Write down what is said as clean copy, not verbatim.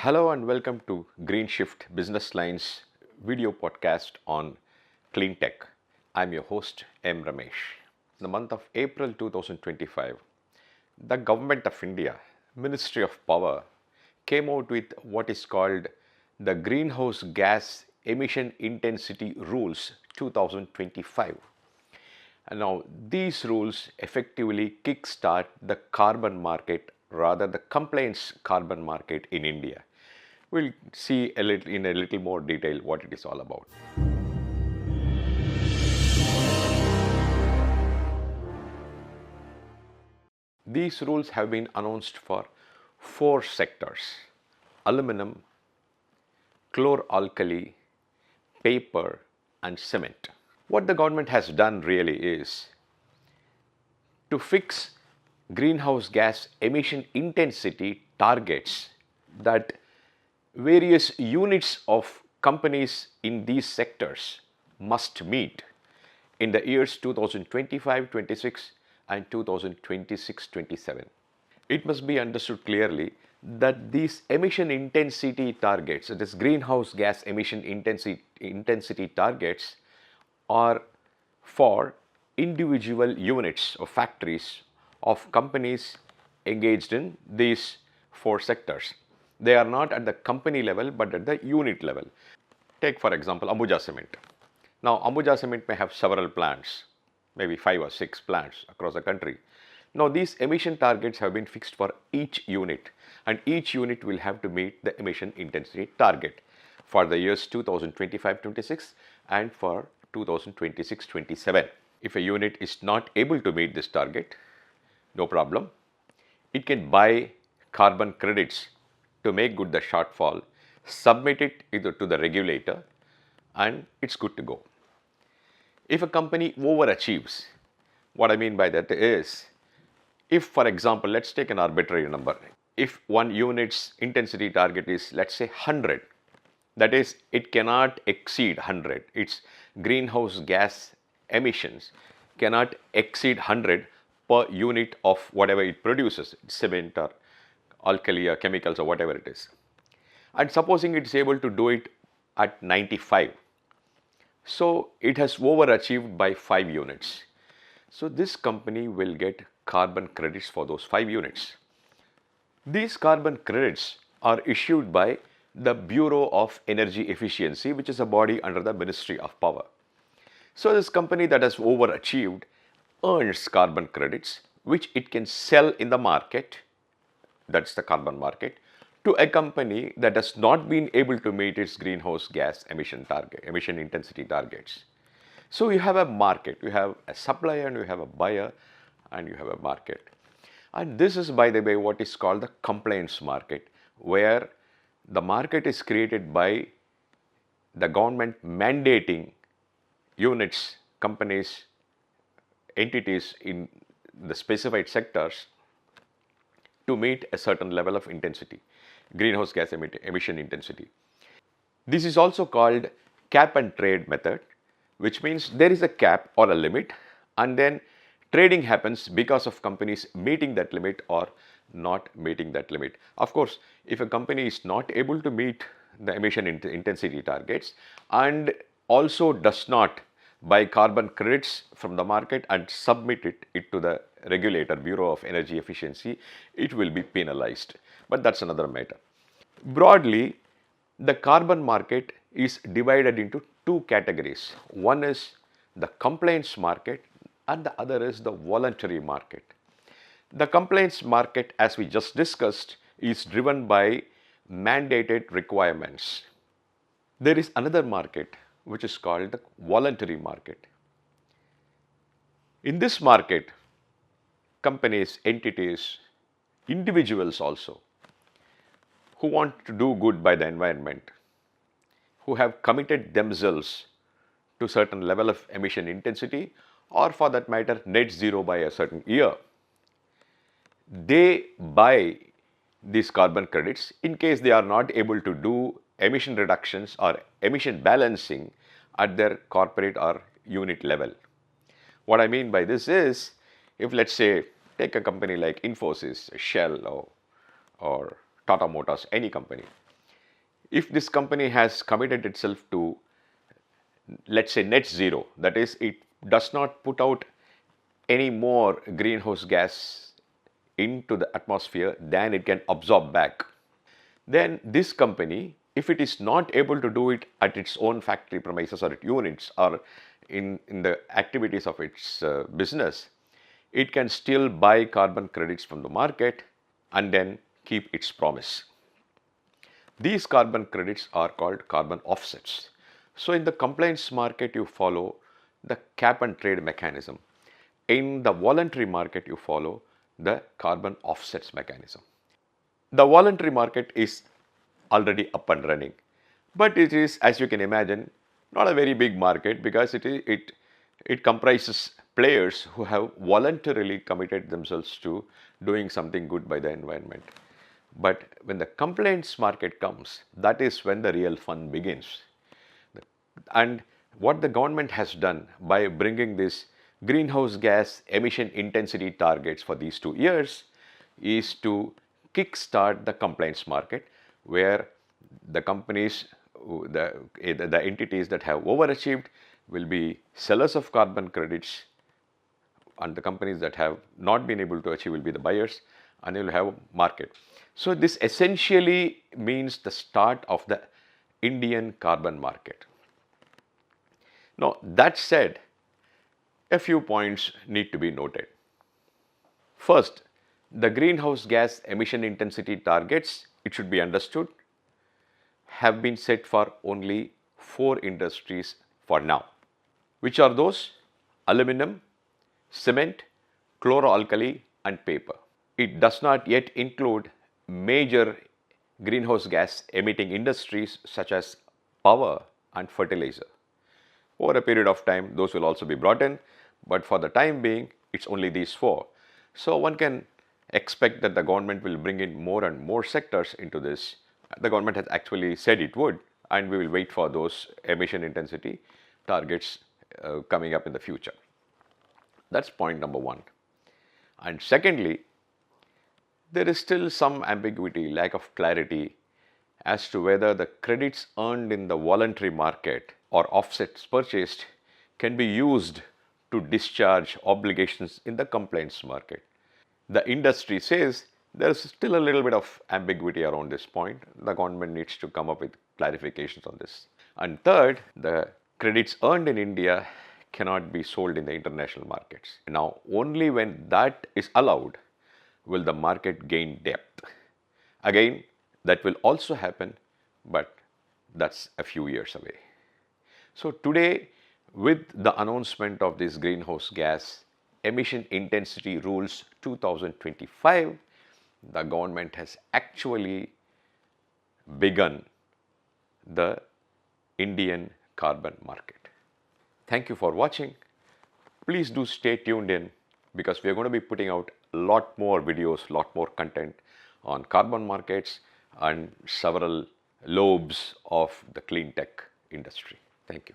Hello and welcome to GreenShift BusinessLine's video podcast on clean tech. I'm your host M. Ramesh. In the month of April 2025, the Government of India, Ministry of Power, came out with what is called the Greenhouse Gas Emission Intensity Rules 2025. And now these rules effectively kickstart the carbon market, rather the compliance carbon market in India. We'll see in a little more detail what it is all about. These rules have been announced for 4 sectors: aluminium, chloro-alkali, paper and cement. What the government has done really is to fix greenhouse gas emission intensity targets that various units of companies in these sectors must meet in the years 2025-26 and 2026-27. It must be understood clearly that these emission intensity targets, that is greenhouse gas emission intensity targets, are for individual units or factories of companies engaged in these 4 sectors. They are not at the company level but at the unit level. Take for example Ambuja Cement. Now Ambuja Cement may have several plants, maybe 5 or 6 plants across the country. Now these emission targets have been fixed for each unit, and each unit will have to meet the emission intensity target for the years 2025-26 and for 2026-27. If a unit is not able to meet this target, no problem. It can buy carbon credits to make good the shortfall, submit it either to the regulator, and it's good to go. If a company overachieves, what I mean by that is, if for example, let's take an arbitrary number. If one unit's intensity target is, let's say 100, that is, it cannot exceed 100. Its greenhouse gas emissions cannot exceed 100 per unit of whatever it produces, cement or alkali or chemicals or whatever it is. And supposing it is able to do it at 95. So it has overachieved by 5 units. So this company will get carbon credits for those 5 units. These carbon credits are issued by the Bureau of Energy Efficiency, which is a body under the Ministry of Power. So this company that has overachieved earns carbon credits, which it can sell in the market, that's the carbon market, to a company that has not been able to meet its greenhouse gas emission intensity targets. So you have a market, you have a supplier and you have a buyer and you have a market. And this is, by the way, what is called the compliance market, where the market is created by the government mandating units, companies, entities in the specified sectors to meet a certain level of intensity, greenhouse gas emission intensity. This is also called cap and trade method, which means there is a cap or a limit, and then trading happens because of companies meeting that limit or not meeting that limit. Of course, if a company is not able to meet the emission intensity targets and also does not buy carbon credits from the market and submit it to the regulator, Bureau of Energy Efficiency, it will be penalized. But that's another matter. Broadly, the carbon market is divided into 2 categories. One is the compliance market and the other is the voluntary market. The compliance market, as we just discussed, is driven by mandated requirements. There is another market which is called the voluntary market. In this market, companies, entities, individuals also, who want to do good by the environment, who have committed themselves to certain level of emission intensity, or for that matter net zero by a certain year, they buy these carbon credits in case they are not able to do emission reductions or emission balancing at their corporate or unit level. What I mean by this is, if let's say take a company like Infosys, Shell or Tata Motors, any company, If this company has committed itself to, let's say, net zero, that is, it does not put out any more greenhouse gas into the atmosphere than it can absorb back, then this company, if it is not able to do it at its own factory premises or at units or in the activities of its business, it can still buy carbon credits from the market and then keep its promise. These carbon credits are called carbon offsets. So in the compliance market, you follow the cap and trade mechanism. In the voluntary market, you follow the carbon offsets mechanism. The voluntary market is already up and running, but it is, as you can imagine, not a very big market because it comprises players who have voluntarily committed themselves to doing something good by the environment. But when the compliance market comes, that is when the real fun begins. And what the government has done by bringing this greenhouse gas emission intensity targets for these 2 years is to kickstart the compliance market, where the companies, the entities that have overachieved will be sellers of carbon credits, and the companies that have not been able to achieve will be the buyers, and you will have a market. So this essentially means the start of the Indian carbon market. Now, that said, a few points need to be noted. First, the greenhouse gas emission intensity targets, it should be understood, have been set for only 4 industries for now. Which are those? Aluminium, cement, chloro-alkali and paper. It does not yet include major greenhouse gas emitting industries such as power and fertilizer. Over a period of time, those will also be brought in, but for the time being, it's only these 4. So one can expect that the government will bring in more and more sectors into this. The government has actually said it would, and we will wait for those emission intensity targets coming up in the future. That's point number 1. And secondly, there is still some ambiguity, lack of clarity as to whether the credits earned in the voluntary market or offsets purchased can be used to discharge obligations in the compliance market. The industry says there is still a little bit of ambiguity around this point. The government needs to come up with clarifications on this. And third, the credits earned in India cannot be sold in the international markets. Now, only when that is allowed will the market gain depth. Again, that will also happen, but that's a few years away. So today, with the announcement of this greenhouse gas emission intensity rules 2025, the government has actually begun the Indian carbon market. Thank you for watching. Please do stay tuned in, because we are going to be putting out a lot more videos, lot more content on carbon markets and several lobes of the clean tech industry. Thank you.